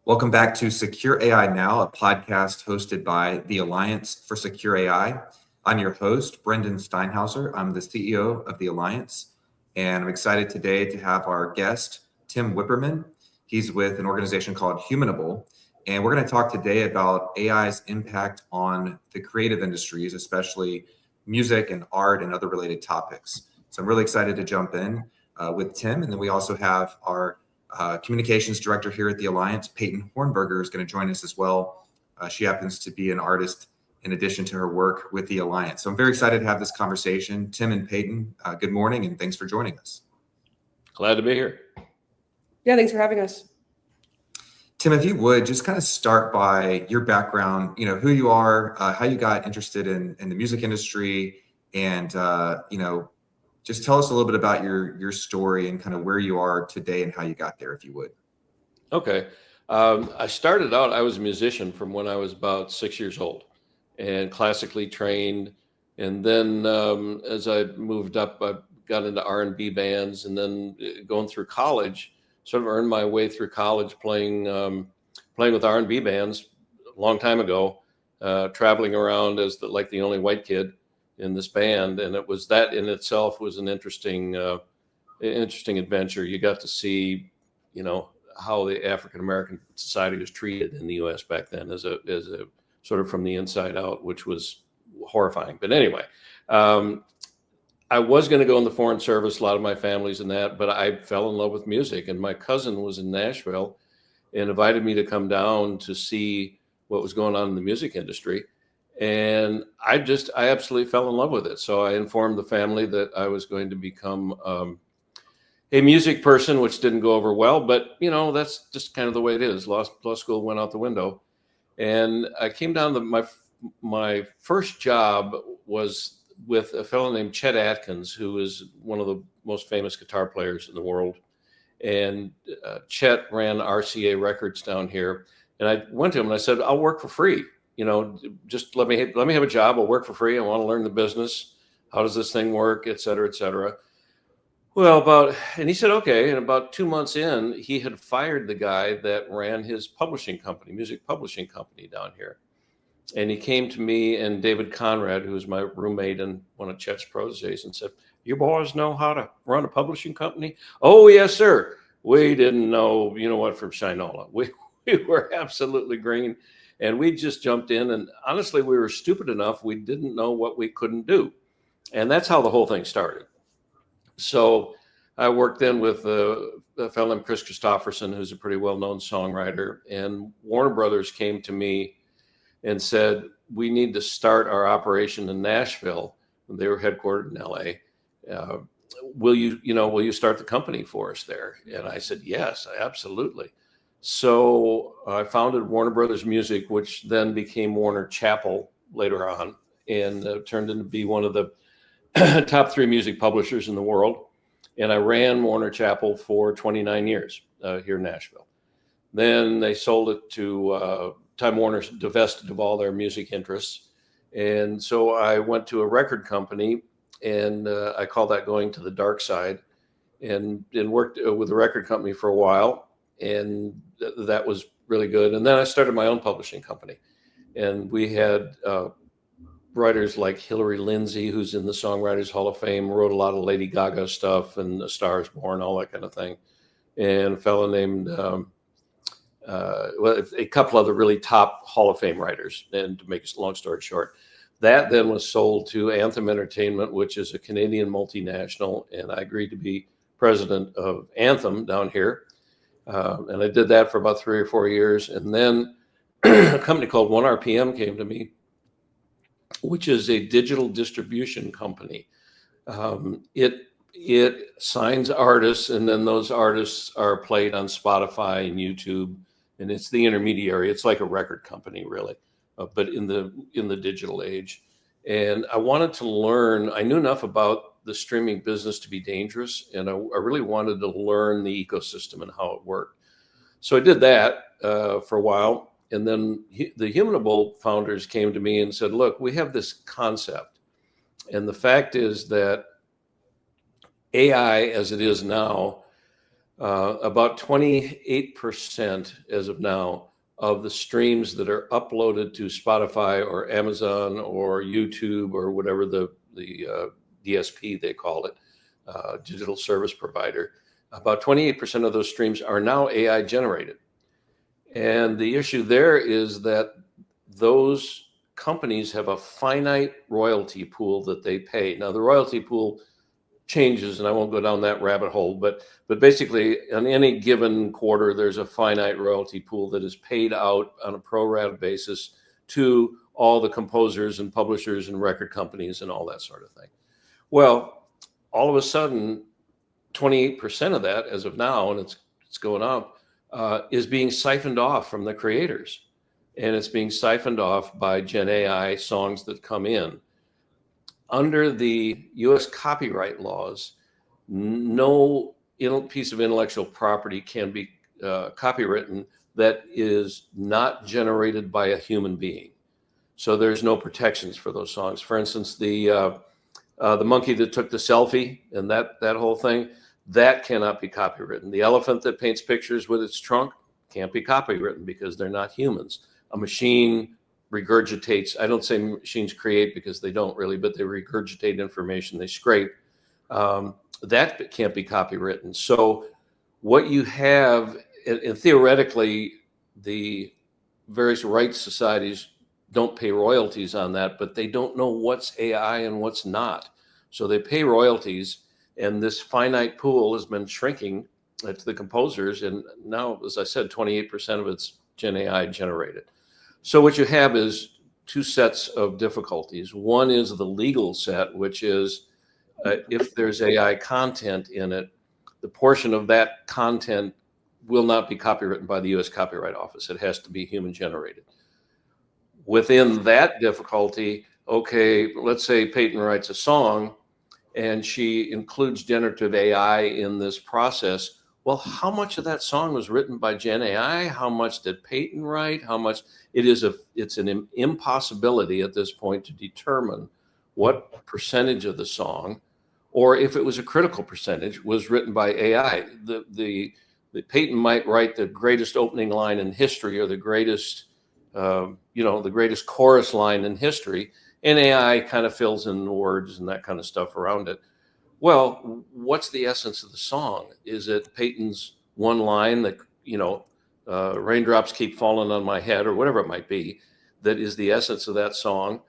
Welcome back to Secure AI Now, a podcast hosted by the Alliance for Secure AI. I'm your host, Brendan Steinhauser. I'm the CEO of the Alliance, and I'm excited today to have our guest, Tim Wipperman. He's with an organization called Humanable, and we're going to talk today about AI's impact on the creative industries, especially music and art and other related topics. So I'm really excited to jump in with Tim, and then we also have our communications director here at the Alliance, Peyton Hornberger, is going to join us as well. She happens to be an artist in addition to her work with the Alliance. So I'm very excited to have this conversation. Tim and Peyton, good morning, and thanks for joining us. Glad to be here. Yeah, thanks for having us. Tim, if you would just kind of start by your background, who you are, how you got interested in the music industry, and just tell us a little bit about your story and kind of where you are today and how you got there, if you would. Okay. I started out, I was a musician from when I was about 6 years old and classically trained. And then as I moved up, I got into R&B bands, and then going through college, sort of earned my way through college playing with R&B bands a long time ago, traveling around as the only white kid in this band. And it was that in itself was an interesting adventure. You got to see, how the African-American society was treated in the US back then as a sort of from the inside out, which was horrifying. But anyway, I was going to go in the Foreign Service. A lot of my family's in that, but I fell in love with music, and my cousin was in Nashville and invited me to come down to see what was going on in the music industry. And I absolutely fell in love with it. So I informed the family that I was going to become a music person, which didn't go over well, but that's just kind of the way it is. Law school went out the window, and I came down to my first job was with a fellow named Chet Atkins, who is one of the most famous guitar players in the world. And Chet ran RCA Records down here, and I went to him and I said, "I'll work for free. Just let me have a job. I'll work for free. I want to learn the business. How does this thing work, et cetera, et cetera." Well, and he said, okay. And about 2 months in, he had fired the guy that ran his publishing company, music publishing company down here. And he came to me and David Conrad, who was my roommate and one of Chet's proteges, and said, "You boys know how to run a publishing company?" "Oh, yes, sir." We didn't know, from Shinola. We were absolutely green. And we just jumped in, and honestly, we were stupid enough. We didn't know what we couldn't do. And that's how the whole thing started. So I worked then with a fellow named Chris Christopherson, who's a pretty well-known songwriter. And Warner Brothers came to me and said, "We need to start our operation in Nashville." They were headquartered in LA. Will you start the company for us there? And I said, "Yes, absolutely." So I founded Warner Brothers Music, which then became Warner Chappell later on, and turned into be one of the top 3 music publishers in the world. And I ran Warner Chappell for 29 years here in Nashville. Then they sold it to Time Warner, divested of all their music interests. And so I went to a record company, and I call that going to the dark side, and worked with the record company for a while. And that was really good. And then I started my own publishing company, and we had writers like Hillary Lindsey, who's in the Songwriters Hall of Fame, wrote a lot of Lady Gaga stuff and A Star Is Born, all that kind of thing. And a fellow named, a couple other really top Hall of Fame writers. And to make a long story short, that then was sold to Anthem Entertainment, which is a Canadian multinational. And I agreed to be president of Anthem down here. And I did that for about 3 or 4 years. And then a company called 1RPM came to me, which is a digital distribution company. It signs artists, and then those artists are played on Spotify and YouTube, and it's the intermediary. It's like a record company, really, but in the digital age. And I wanted to learn. I knew enough about the streaming business to be dangerous, and I really wanted to learn the ecosystem and how it worked. So I did that for a while. And then the Humanable founders came to me and said, "Look, we have this concept. And the fact is that AI, as it is now, about 28% as of now of the streams that are uploaded to Spotify or Amazon or YouTube or whatever the DSP they call it, digital service provider, about 28% of those streams are now AI generated. And the issue there is that those companies have a finite royalty pool that they pay. Now, the royalty pool changes, and I won't go down that rabbit hole, but basically on any given quarter, there's a finite royalty pool that is paid out on a pro rata basis to all the composers and publishers and record companies and all that sort of thing. Well, all of a sudden, 28% of that as of now, and it's going up, is being siphoned off from the creators. And it's being siphoned off by Gen AI songs that come in. Under the US copyright laws, no piece of intellectual property can be copywritten that is not generated by a human being. So there's no protections for those songs. For instance, the monkey that took the selfie and that whole thing, that cannot be copywritten. The elephant that paints pictures with its trunk can't be copywritten because they're not humans. A machine regurgitates. I don't say machines create because they don't really, but they regurgitate information, they scrape. That can't be copywritten. So what you have, and theoretically, the various rights societies don't pay royalties on that, but they don't know what's AI and what's not. So they pay royalties, and this finite pool has been shrinking to the composers. And now, as I said, 28% of it's Gen AI generated. So what you have is two sets of difficulties. One is the legal set, which is if there's AI content in it, the portion of that content will not be copywritten by the US Copyright Office. It has to be human generated. Within that difficulty, okay, let's say Peyton writes a song and she includes generative AI in this process. Well, how much of that song was written by Gen AI? How much did Peyton write? How much? It's an impossibility at this point to determine what percentage of the song, or if it was a critical percentage, was written by AI. The Peyton might write the greatest opening line in history, or the greatest, the greatest chorus line in history, and AI kind of fills in the words and that kind of stuff around it. Well, what's the essence of the song? Is it Peyton's one line that, raindrops keep falling on my head, or whatever it might be, that is the essence of that song?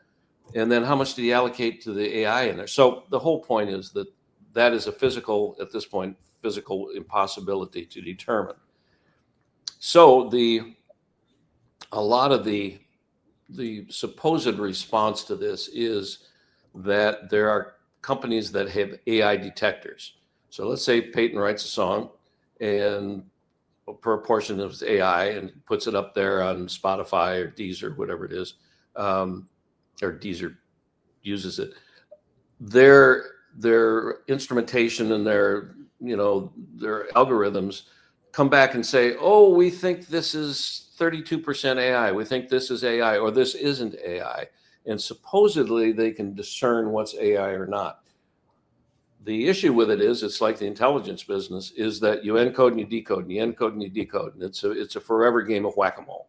And then how much do you allocate to the AI in there? So the whole point is that is at this point, physical impossibility to determine. So a lot of the supposed response to this is that there are companies that have AI detectors. So let's say Peyton writes a song and for a portion of his AI and puts it up there on Spotify or Deezer, whatever it is, or Deezer uses it. Their instrumentation and their algorithms come back and say, oh, we think this is 32% AI. We think this is AI, or this isn't AI. And supposedly they can discern what's AI or not. The issue with it is, it's like the intelligence business, is that you encode and you decode, and you encode and you decode, and it's a forever game of whack-a-mole.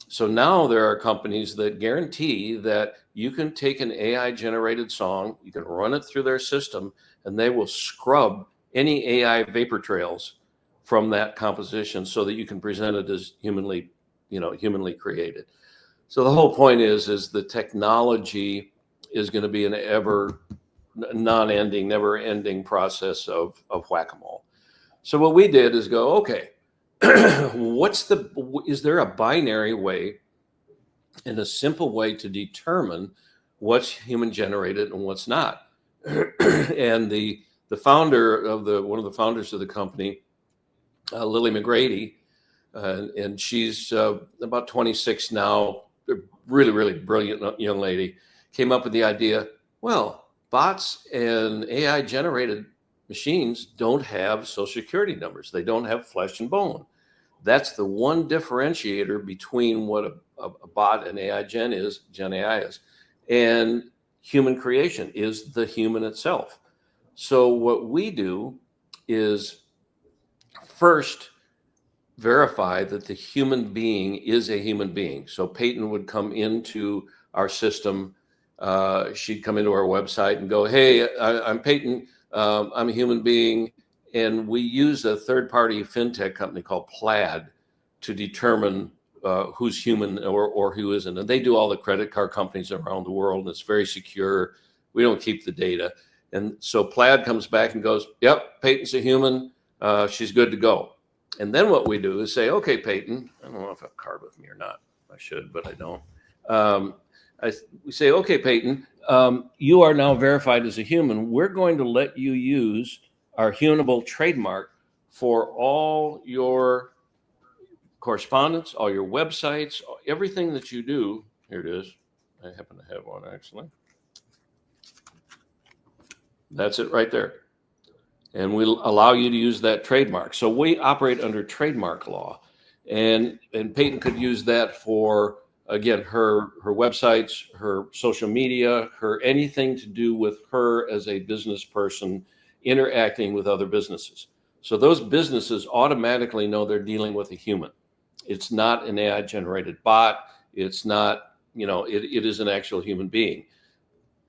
So now there are companies that guarantee that you can take an AI-generated song, you can run it through their system, and they will scrub any AI vapor trails from that composition so that you can present it as humanly created. So the whole point is the technology is going to be an ever non-ending, never-ending process of whack-a-mole. So what we did is go, okay, is there a binary way and a simple way to determine what's human generated and what's not? And the founder of one of the founders of the company, Lily McGrady, and she's about 26 now, a really, really brilliant young lady, came up with the idea, well, bots and AI generated machines don't have social security numbers. They don't have flesh and bone. That's the one differentiator between what a bot and Gen AI is, and human creation is the human itself. So what we do is first verify that the human being is a human being. So Peyton would come into our system. She'd come into our website and go, "Hey, I'm Peyton. I'm a human being." And we use a third-party fintech company called Plaid to determine who's human or who isn't. And they do all the credit card companies around the world. And it's very secure. We don't keep the data. And so Plaid comes back and goes, "Yep, Peyton's a human. She's good to go." And then what we do is say, "Okay, Peyton," I don't know if I have a card with me or not. I should, but I don't. We say, "Okay, Peyton, you are now verified as a human. We're going to let you use our Humanable trademark for all your correspondence, all your websites, everything that you do." Here it is. I happen to have one, actually. That's it right there. And we'll allow you to use that trademark. So we operate under trademark law. And Peyton could use that for, again, her websites, her social media, her anything to do with her as a business person interacting with other businesses. So those businesses automatically know they're dealing with a human. It's not an AI generated bot. It's not, it is an actual human being.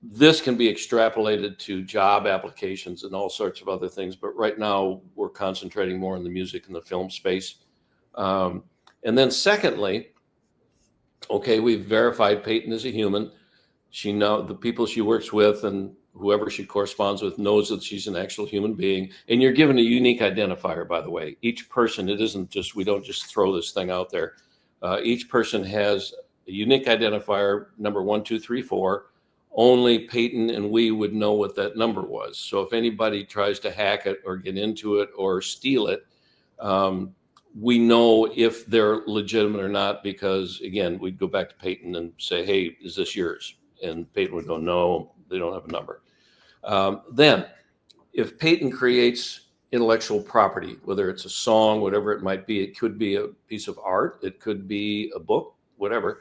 This can be extrapolated to job applications and all sorts of other things. But right now we're concentrating more on the music and the film space. And then secondly, okay, we've verified Peyton as a human. The people she works with and whoever she corresponds with knows that she's an actual human being. And you're given a unique identifier, by the way. Each person, it isn't just, we don't just throw this thing out there. Each person has a unique identifier, number 1, 2, 3, 4. Only Peyton and we would know what that number was. So if anybody tries to hack it or get into it or steal it, we know if they're legitimate or not, because again, we'd go back to Peyton and say, "Hey, is this yours?" And Peyton would go, "No, they don't have a number." Then if Peyton creates intellectual property, whether it's a song, whatever it might be, it could be a piece of art, it could be a book, whatever,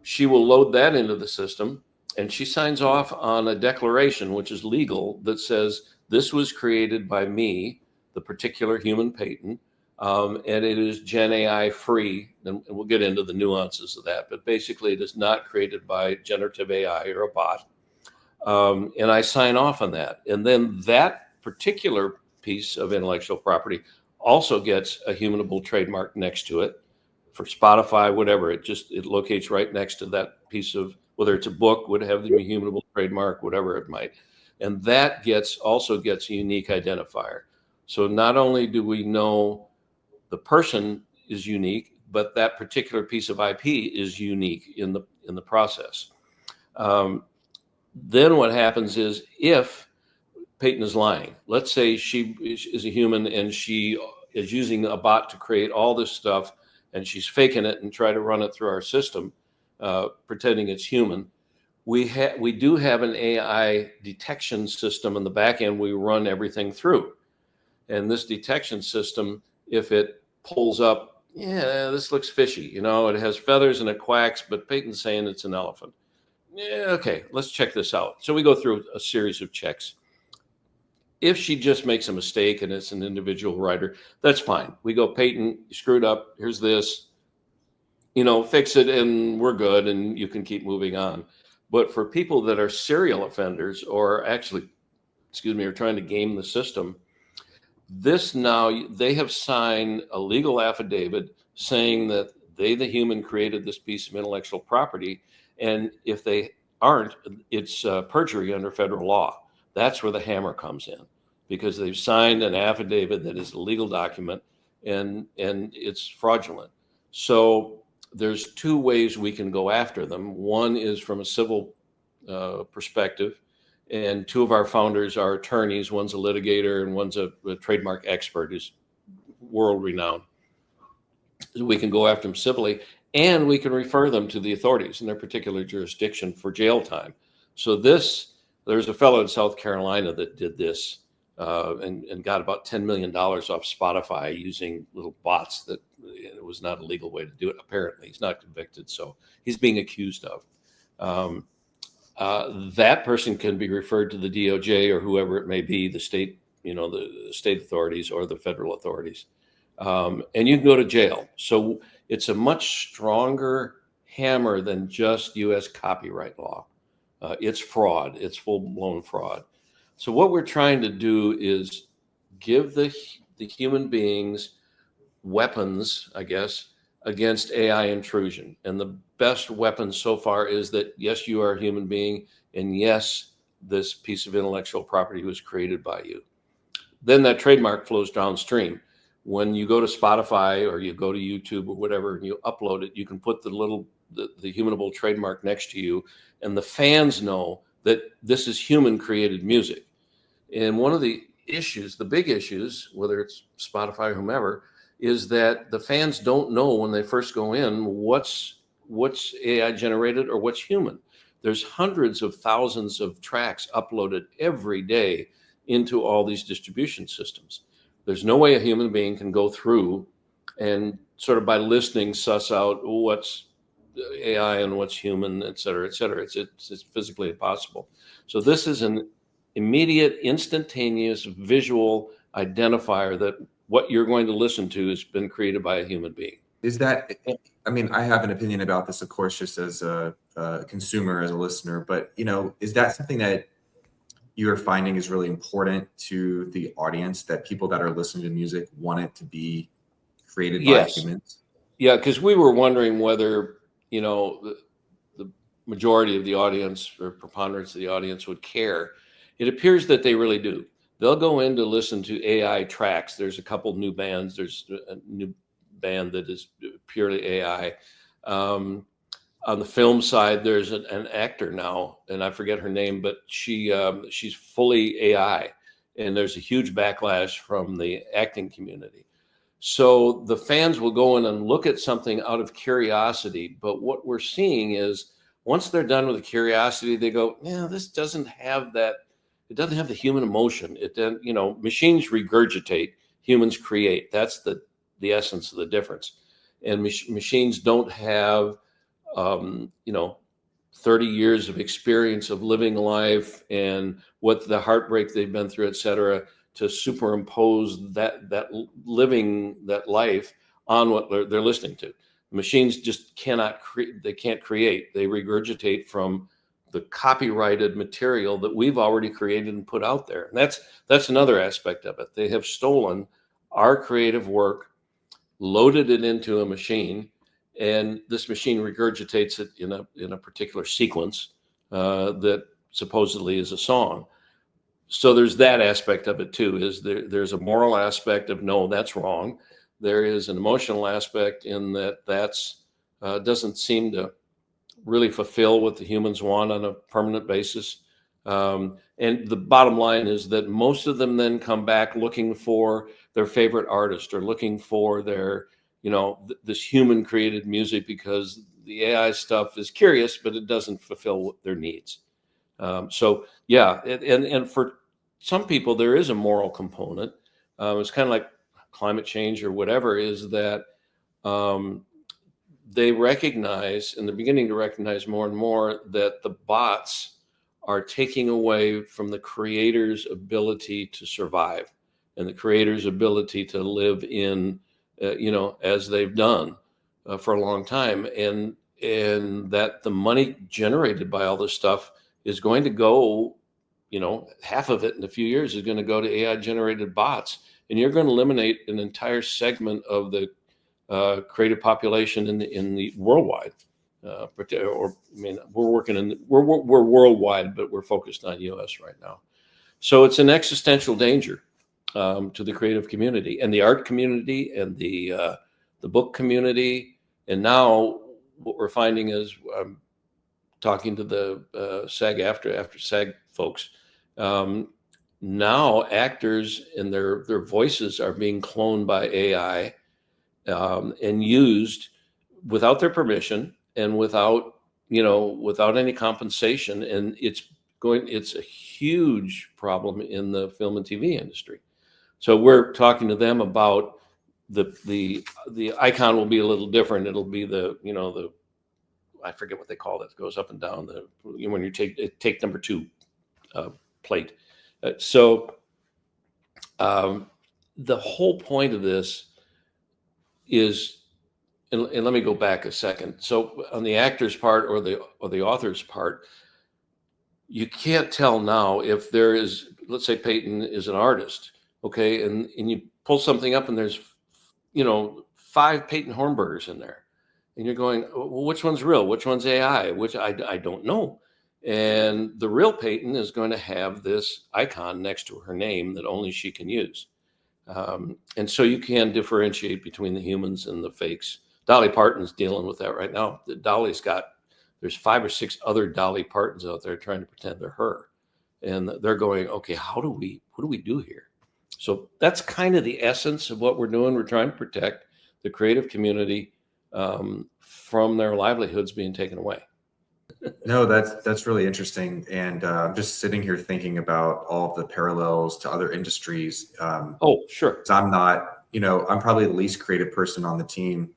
she will load that into the system. And she signs off on a declaration, which is legal, that says this was created by me, the particular human Peyton, and it is Gen AI free. And we'll get into the nuances of that. But basically, it is not created by generative AI or a bot. And I sign off on that. And then that particular piece of intellectual property also gets a Humanable trademark next to it. For Spotify, whatever, it locates right next to that piece of, whether it's a book, would have the Humanable trademark, whatever it might. And that also gets a unique identifier. So not only do we know the person is unique, but that particular piece of IP is unique in the process. Then what happens is, if Peyton is lying, let's say she is a human and she is using a bot to create all this stuff, and she's faking it and try to run it through our system, pretending it's human. We do have an AI detection system in the back end we run everything through. And this detection system, if it pulls up, "Yeah, this looks fishy. It has feathers and it quacks, but Peyton's saying it's an elephant. Yeah, okay, let's check this out." So we go through a series of checks. If she just makes a mistake and it's an individual writer, that's fine. We go, "Peyton, you screwed up. Here's this, fix it and we're good, and you can keep moving on." But for people that are serial offenders or actually, are trying to game the system, they have signed a legal affidavit saying that they, the human, created this piece of intellectual property. And if they aren't, it's perjury under federal law. That's where the hammer comes in, because they've signed an affidavit that is a legal document and it's fraudulent. So there's two ways we can go after them. One is from a civil perspective, and two of our founders are attorneys. One's a litigator and one's a trademark expert who's world renowned. So we can go after them civilly, and we can refer them to the authorities in their particular jurisdiction for jail time. So there's a fellow in South Carolina that did this and got about $10 million off Spotify using little bots that it was not a legal way to do it. Apparently, he's not convicted, so he's being accused of. That person can be referred to the DOJ or whoever it may be, the state, the state authorities or the federal authorities. and you can go to jail. So it's a much stronger hammer than just U.S. copyright law. It's fraud. It's full-blown fraud. So what we're trying to do is give the human beings weapons, I guess, against AI intrusion. And the best weapon so far is that, yes, you are a human being, and yes, this piece of intellectual property was created by you. Then that trademark flows downstream. When you go to Spotify or you go to YouTube or whatever and you upload it, you can put the Humanable trademark next to you, and the fans know that this is human created music. And one of the issues, the big issues, whether it's Spotify or whomever, is that the fans don't know when they first go in what's AI generated or what's human. There's hundreds of thousands of tracks uploaded every day into all these distribution systems. There's no way a human being can go through and sort of by listening suss out what's AI and what's human, et cetera, et cetera. It's physically impossible. So this is an immediate, instantaneous visual identifier that what you're going to listen to has been created by a human being. Is that, I mean, I have an opinion about this, of course, just as a consumer, as a listener, but, is that something that you're finding is really important to the audience, that people that are listening to music want it to be created by humans? Yeah, because we were wondering whether, the majority of the audience or preponderance of the audience would care. It appears that they really do. They'll go in to listen to AI tracks. There's a couple new bands. There's a new band that is purely AI. On the film side, there's an actor now, and I forget her name, but she's fully AI, and there's a huge backlash from the acting community. So the fans will go in and look at something out of curiosity, but what we're seeing is once they're done with the curiosity, they go, yeah, this doesn't have that. It doesn't have the human emotion. It then, machines regurgitate, humans create. That's the essence of the difference. And machines don't have 30 years of experience of living life and what the heartbreak they've been through, et cetera, to superimpose that living that life on what they're listening to. Machines just cannot create. They can't create. They regurgitate from the copyrighted material that we've already created and put out there. And that's another aspect of it. They have stolen our creative work, loaded it into a machine, and this machine regurgitates it in a particular sequence that supposedly is a song. So there's that aspect of it too. Is there's a moral aspect of no, that's wrong. There is an emotional aspect in that's doesn't seem to really fulfill what the humans want on a permanent basis. And the bottom line is that most of them then come back looking for their favorite artist or looking for their this human created music because the AI stuff is curious, but it doesn't fulfill their needs. So yeah, and for some people there is a moral component. It's kind of like climate change or whatever, is that they recognize, and they're beginning to recognize more and more, that the bots are taking away from the creator's ability to survive and the creator's ability to live in as they've done for a long time, and that the money generated by all this stuff is going to go, half of it in a few years is going to go to AI generated bots, and you're going to eliminate an entire segment of the creative population in the worldwide. We're worldwide, but we're focused on U.S. right now. So it's an existential danger to the creative community and the art community and the book community. And now what we're finding is, I'm talking to the SAG after SAG folks. Now actors and their voices are being cloned by AI and used without their permission and without any compensation. And it's a huge problem in the film and TV industry. So we're talking to them about the icon will be a little different. It'll be the I forget what they call it. It goes up and down when you take number 2 plate. So the whole point of this is, and let me go back a second. So on the actor's part or the author's part, you can't tell now if there is, let's say Peyton is an artist, okay, and you pull something up and there's, 5 Peyton Hornbergers in there, and you're going, well, which one's real? Which one's AI? Which I don't know. And the real Peyton is going to have this icon next to her name that only she can use. And so you can differentiate between the humans and the fakes. Dolly Parton's dealing with that right now. There's 5 or 6 other Dolly Partons out there trying to pretend they're her. And they're going, okay, what do we do here? So that's kind of the essence of what we're doing. We're trying to protect the creative community from their livelihoods being taken away. No, that's really interesting. And I'm just sitting here thinking about all of the parallels to other industries. Oh, sure. I'm not, I'm probably the least creative person on the team,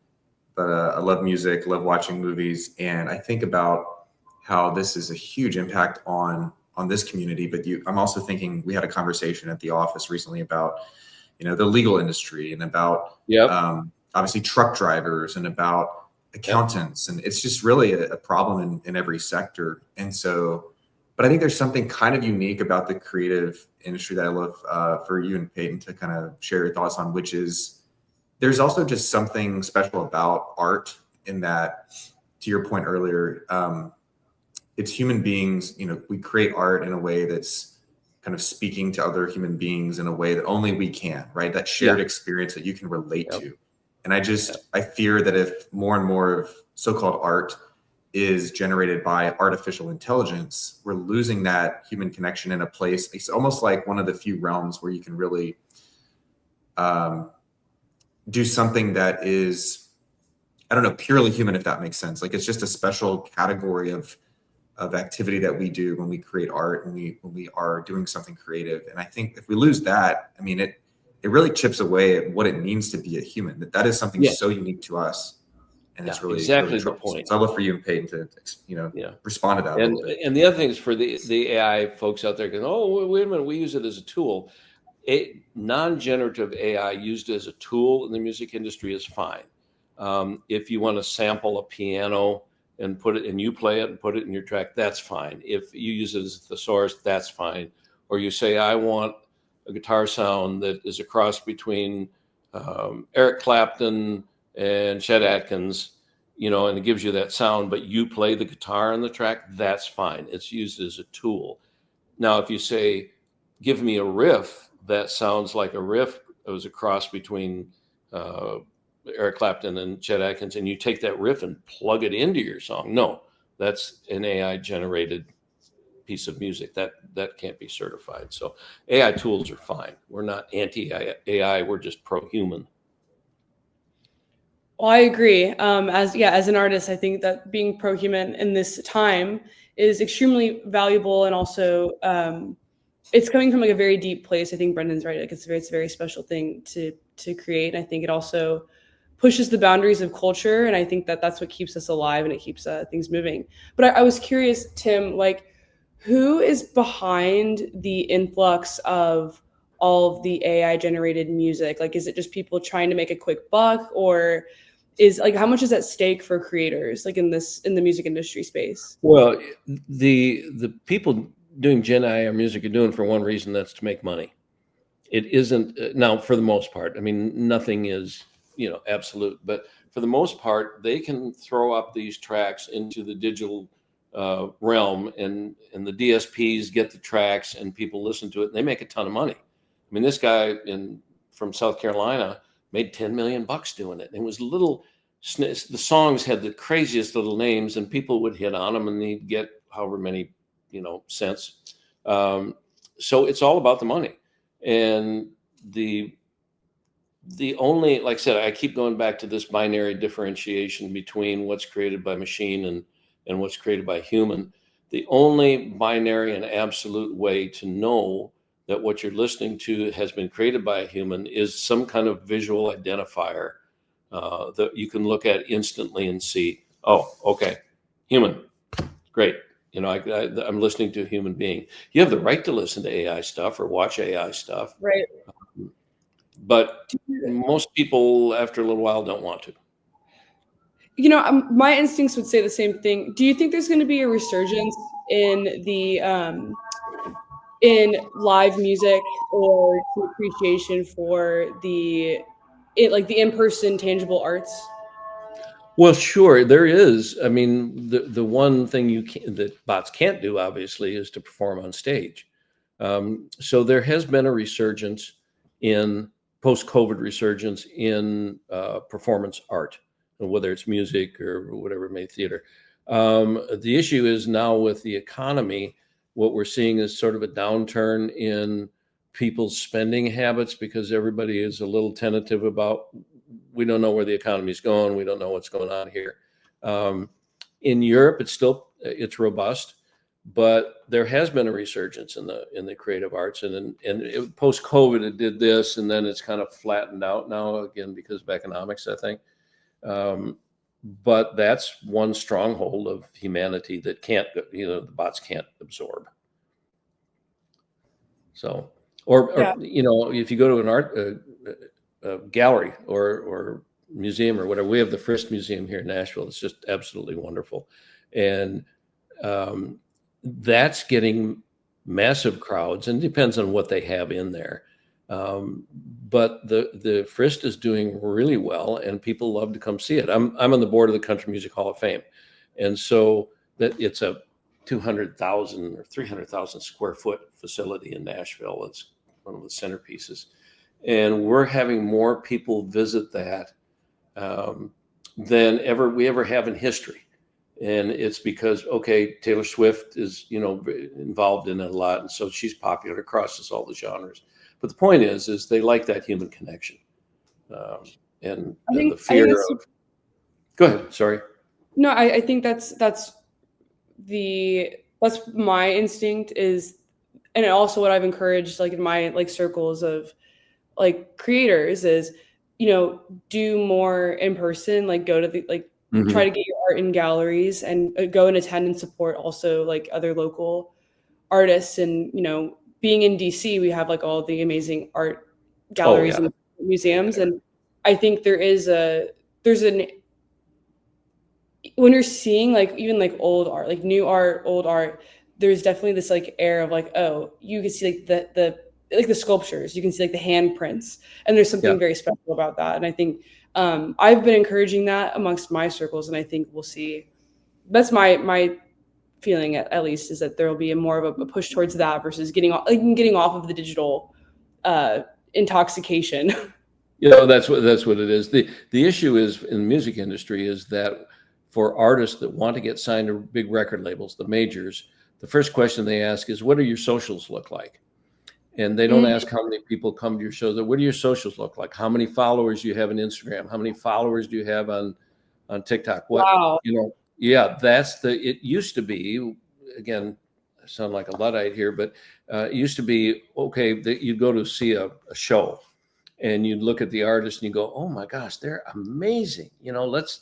but I love music, love watching movies. And I think about how this is a huge impact on this community. But I'm also thinking, we had a conversation at the office recently about, the legal industry and about obviously truck drivers and about accountants. And it's just really a problem in every sector. And so, but I think there's something kind of unique about the creative industry that I love for you and Peyton to kind of share your thoughts on, which is there's also just something special about art in that, to your point earlier, it's human beings, we create art in a way that's kind of speaking to other human beings in a way that only we can, right? That shared experience that you can relate to. And I fear that if more and more of so-called art is generated by artificial intelligence, we're losing that human connection in a place. It's almost like one of the few realms where you can really do something that is, I don't know, purely human, if that makes sense. Like it's just a special category of activity that we do when we create art and when we are doing something creative. And I think if we lose that, I mean, it really chips away at what it means to be a human. That is something so unique to us. And it's really exactly really the point. So I'd love for you and Peyton to, respond to that. And the other thing is for the AI folks out there going, oh, wait a minute, we use it as a tool. A non-generative AI used as a tool in the music industry is fine. If you want to sample a piano and put it and you play it and put it in your track, that's fine. If you use it as a thesaurus, that's fine. Or you say, I want a guitar sound that is a cross between Eric Clapton and Chet Atkins, and it gives you that sound, but you play the guitar on the track, that's fine. It's used as a tool. Now, if you say, give me a riff that sounds like a riff, it was a cross between Eric Clapton and Chet Atkins, and you take that riff and plug it into your song. No, that's an AI generated piece of music that can't be certified. So AI tools are fine. We're not anti-AI. We're just pro-human. Well, I agree. As an artist, I think that being pro-human in this time is extremely valuable, and also it's coming from like a very deep place. I think Brendan's right. Like it's a very special thing to create. And I think it also pushes the boundaries of culture, and I think that that's what keeps us alive and it keeps things moving. But I was curious, Tim, like, who is behind the influx of all of the AI generated music? Like, is it just people trying to make a quick buck, or is like, how much is at stake for creators, like in the music industry space? Well, the people doing Gen AI music are doing for one reason, that's to make money. It isn't now for the most part. I mean, nothing is, absolute, but for the most part, they can throw up these tracks into the digital realm, and the DSPs get the tracks and people listen to it and they make a ton of money. I mean, this guy from South Carolina made $10 million doing it. And it was the songs had the craziest little names, and people would hit on them and they'd get however many, cents. So it's all about the money. And the only, like I said, I keep going back to this binary differentiation between what's created by machine and what's created by human. The only binary and absolute way to know that what you're listening to has been created by a human is some kind of visual identifier that you can look at instantly and see, oh, okay, human, great. I'm listening to a human being. You have the right to listen to AI stuff or watch AI stuff. Right. But most people, after a little while, don't want to. My instincts would say the same thing. Do you think there's going to be a resurgence in the in live music or appreciation for the in-person tangible arts? Well, sure, there is. I mean, the one thing that bots can't do, obviously, is to perform on stage. So there has been a resurgence in post-COVID resurgence in performance art, whether it's music or whatever it may be, theater. The issue is now with the economy, what we're seeing is sort of a downturn in people's spending habits because everybody is a little tentative about, we don't know where the economy is going. We don't know what's going on here. In Europe, it's robust, but there has been a resurgence in the creative arts, and post COVID it did this, and then it's kind of flattened out now again because of economics, I think. But that's one stronghold of humanity that the bots can't absorb. So, or if you go to an art gallery or museum or whatever, we have the Frist Museum here in Nashville. It's just absolutely wonderful, and that's getting massive crowds, and depends on what they have in there. But the Frist is doing really well, and people love to come see it. I'm on the board of the Country Music Hall of Fame, and so that it's a 200,000 or 300,000 square foot facility in Nashville. It's one of the centerpieces, and we're having more people visit that than we ever have in history. And it's because, Taylor Swift is, involved in it a lot. And so she's popular across all the genres. But the point is they like that human connection. And the fear of, go ahead. Sorry. No, I think that's my instinct is, and also what I've encouraged, like in my circles of creators is, do more in person, go to the, try to get your art in galleries and go and attend and support also other local artists. And, being in DC, we have all the amazing art galleries and museums. And I think there's when you're seeing even old art, new art, old art, there's definitely this air of you can see the sculptures, you can see the handprints, and there's something very special about that. And I think I've been encouraging that amongst my circles, and I think we'll see. That's my feeling at least, is that there will be more of a push towards that versus getting off of the digital intoxication. That's what it is. The issue is in the music industry is that for artists that want to get signed to big record labels, the majors, the first question they ask is, what do your socials look like? And they don't ask how many people come to your shows. What do your socials look like? How many followers do you have on Instagram? How many followers do you have on TikTok? Wow. It used to be, again, I sound like a Luddite here, but it used to be, that you'd go to see a show and you'd look at the artist and you go, oh my gosh, they're amazing. Let's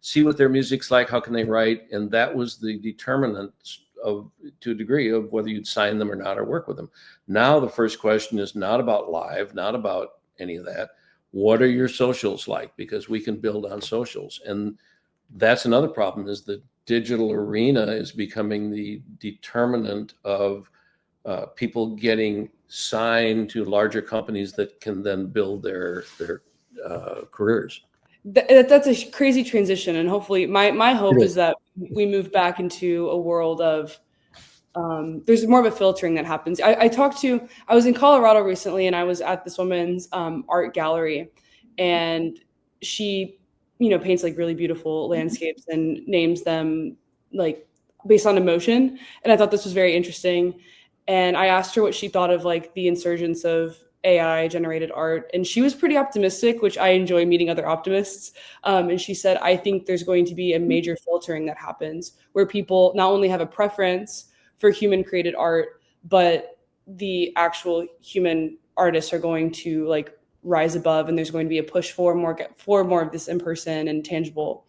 see what their music's like. How can they write? And that was the determinant to a degree of whether you'd sign them or not or work with them. Now the first question is not about live, not about any of that. What are your socials like? Because we can build on socials. And that's another problem, is the digital arena is becoming the determinant of people getting signed to larger companies that can then build their careers. That's a crazy transition, and hopefully my hope is that we move back into a world of there's more of a filtering that happens. I was in Colorado recently, and I was at this woman's art gallery, and she paints really beautiful landscapes and names them based on emotion, and I thought this was very interesting. And I asked her what she thought of the insurgence of AI generated art, and she was pretty optimistic, which I enjoy meeting other optimists. And she said, I think there's going to be a major filtering that happens where people not only have a preference for human created art, but the actual human artists are going to rise above, and there's going to be a push for more of this in-person and tangible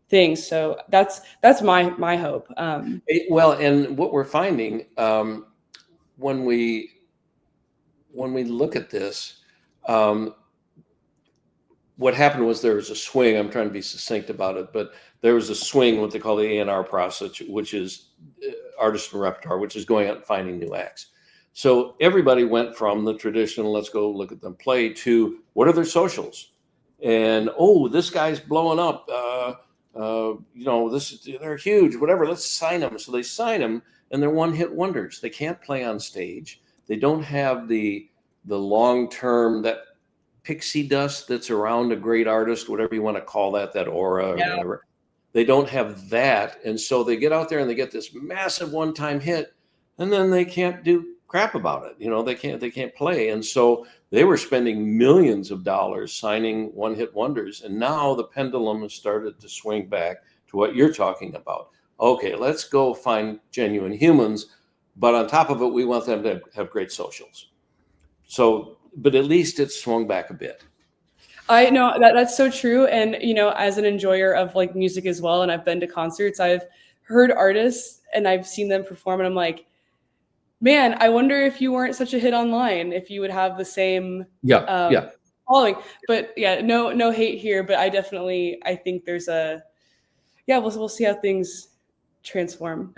things. So that's my hope. Well, and what we're finding when we look at this, What happened was there was a swing. I'm trying to be succinct about it, but there was a swing, what they call the A&R process, which is artist and repertoire, which is going out and finding new acts. So everybody went from the traditional, let's go look at them play, to what are their socials? And, oh, this guy's blowing up. They're huge, whatever, let's sign them. So they sign them, and they're one-hit wonders. They can't play on stage. They don't have the long-term, that pixie dust that's around a great artist, whatever you want to call that aura or whatever. They don't have that. And so they get out there and they get this massive one-time hit, and then they can't do crap about it. They can't play. And so they were spending millions of dollars signing one-hit wonders. And now the pendulum has started to swing back to what you're talking about. Okay, let's go find genuine humans, but on top of it, we want them to have great socials. So, but at least it's swung back a bit. I know that's so true. And, as an enjoyer of like music as well, and I've been to concerts, I've heard artists and I've seen them perform, and I'm like, man, I wonder if you weren't such a hit online, if you would have the same following. But yeah, no hate here, but I think there's we'll see how things transform.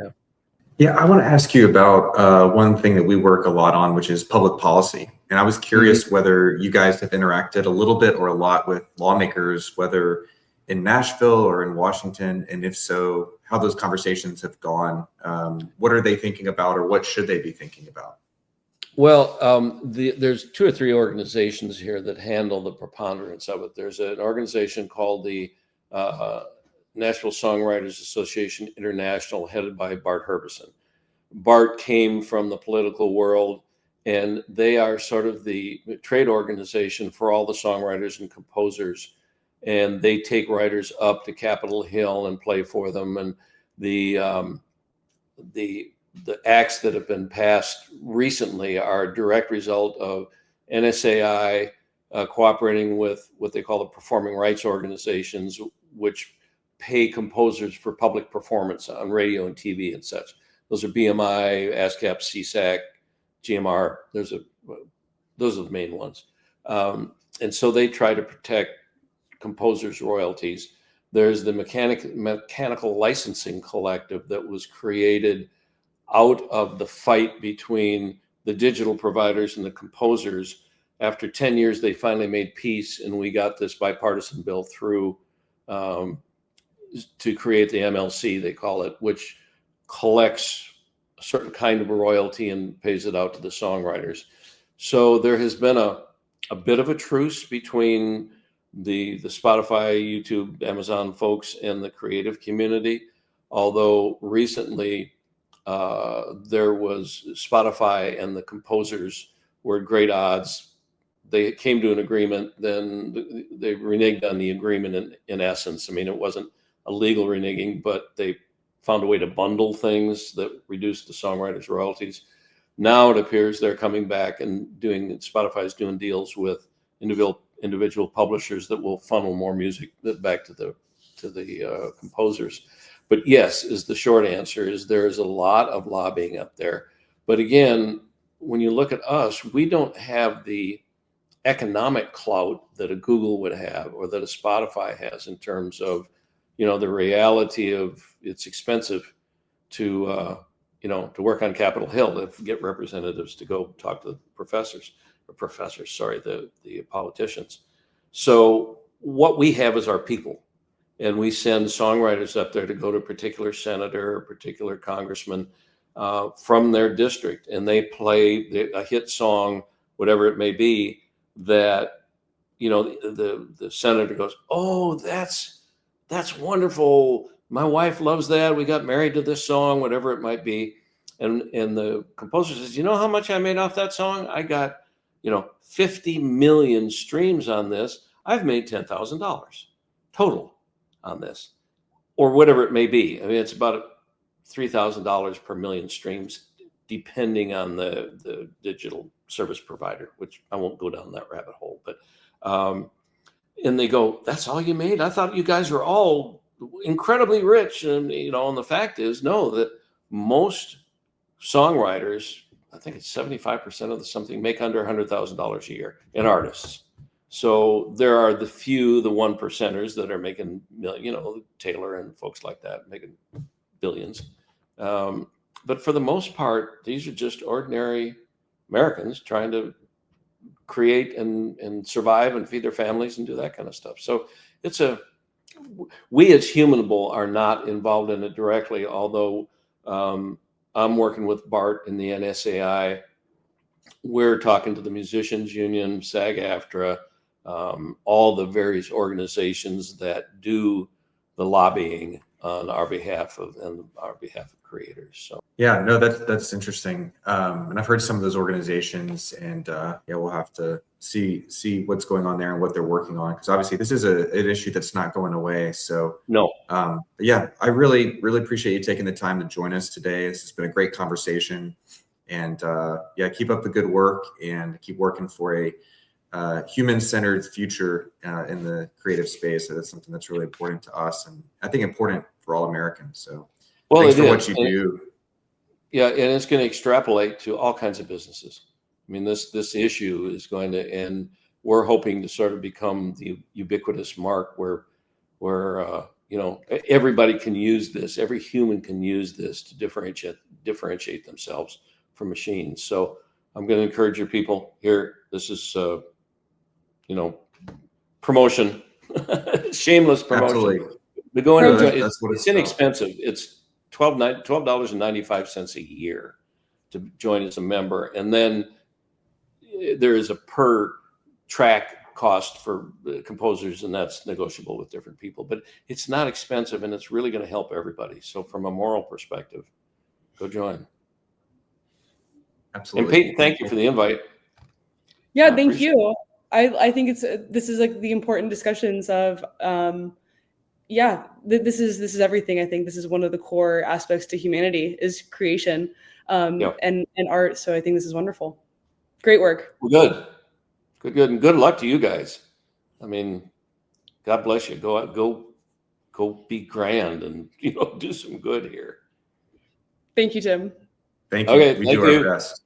Yeah, I want to ask you about one thing that we work a lot on, which is public policy. And I was curious whether you guys have interacted a little bit or a lot with lawmakers, whether in Nashville or in Washington, and if so, how those conversations have gone. What are they thinking about, or what should they be thinking about? Well, there's 2 or 3 organizations here that handle the preponderance of it. There's an organization called the Nashville Songwriters Association International, headed by Bart Herbison. Bart came from the political world, and they are sort of the trade organization for all the songwriters and composers. And they take writers up to Capitol Hill and play for them. And the acts that have been passed recently are a direct result of NSAI cooperating with what they call the performing rights organizations, which pay composers for public performance on radio and TV and such. Those are BMI, ASCAP, CSAC, GMR. Those are the main ones. And so they try to protect composers' royalties. There's the Mechanical Licensing Collective that was created out of the fight between the digital providers and the composers. After 10 years, they finally made peace, and we got this bipartisan bill through to create the MLC, they call it, which collects a certain kind of a royalty and pays it out to the songwriters. So there has been a bit of a truce between the Spotify, YouTube, Amazon folks and the creative community. Although recently there was Spotify and the composers were at great odds. They came to an agreement, then they reneged on the agreement in essence. I mean, it wasn't a legal reneging, but they found a way to bundle things that reduced the songwriters' royalties. Now it appears they're coming back and Spotify's doing deals with individual publishers that will funnel more music back to the composers. But yes, is the short answer, is there is a lot of lobbying up there. But again, when you look at us, we don't have the economic clout that a Google would have or that a Spotify has in terms of, the reality of it's expensive to work on Capitol Hill, to get representatives to go talk to the the politicians. So what we have is our people, and we send songwriters up there to go to a particular senator or particular congressman from their district, and they play a hit song, whatever it may be, that the senator goes, "Oh, that's wonderful. My wife loves that. We got married to this song," whatever it might be. And the composer says, "You know how much I made off that song? I got, 50 million streams on this. I've made $10,000 total on this," or whatever it may be. I mean, it's about $3,000 per million streams, depending on the digital service provider, which I won't go down that rabbit hole. But and they go, "That's all you made? I thought you guys were all incredibly rich." And and the fact is, no, that most songwriters, I think it's 75% of something make under $100,000 a year in artists. So there are the few, the 1%ers that are making million, Taylor and folks like that making billions. But for the most part, these are just ordinary Americans trying to create and survive and feed their families and do that kind of stuff. So we as Humanable are not involved in it directly, although I'm working with Bart in the NSAI. We're talking to the Musicians Union, SAG-AFTRA, all the various organizations that do the lobbying on our behalf of creators. So yeah, no, that's interesting. And I've heard some of those organizations, and we'll have to see what's going on there and what they're working on, because obviously this is an issue that's not going away. So no, yeah, I really appreciate you taking the time to join us today. This has been a great conversation, and keep up the good work and keep working for a human-centered future in the creative space. So that's something that's really important to us, and I think important for all Americans. So thanks for what you do. Yeah, and it's going to extrapolate to all kinds of businesses. I mean, this issue is going to end. We're hoping to sort of become the ubiquitous mark where everybody can use this. Every human can use this to differentiate themselves from machines. So I'm going to encourage your people here. This is promotion, shameless promotion. Absolutely. But go in and join. That's what it's inexpensive. It's $12.95 a year to join as a member, and then there is a per track cost for composers, and that's negotiable with different people. But it's not expensive, and it's really going to help everybody. So from a moral perspective, go join. Absolutely. And Peyton, thank you for the invite. Yeah, thank you. I think this is like the important discussions of this is everything. I think this is one of the core aspects to humanity is creation and art. So I think this is wonderful. Great work. Well, good, and good luck to you guys. I mean, God bless you. Go out, go be grand, and do some good here. Thank you, Tim. Thank you. Okay, we do our best.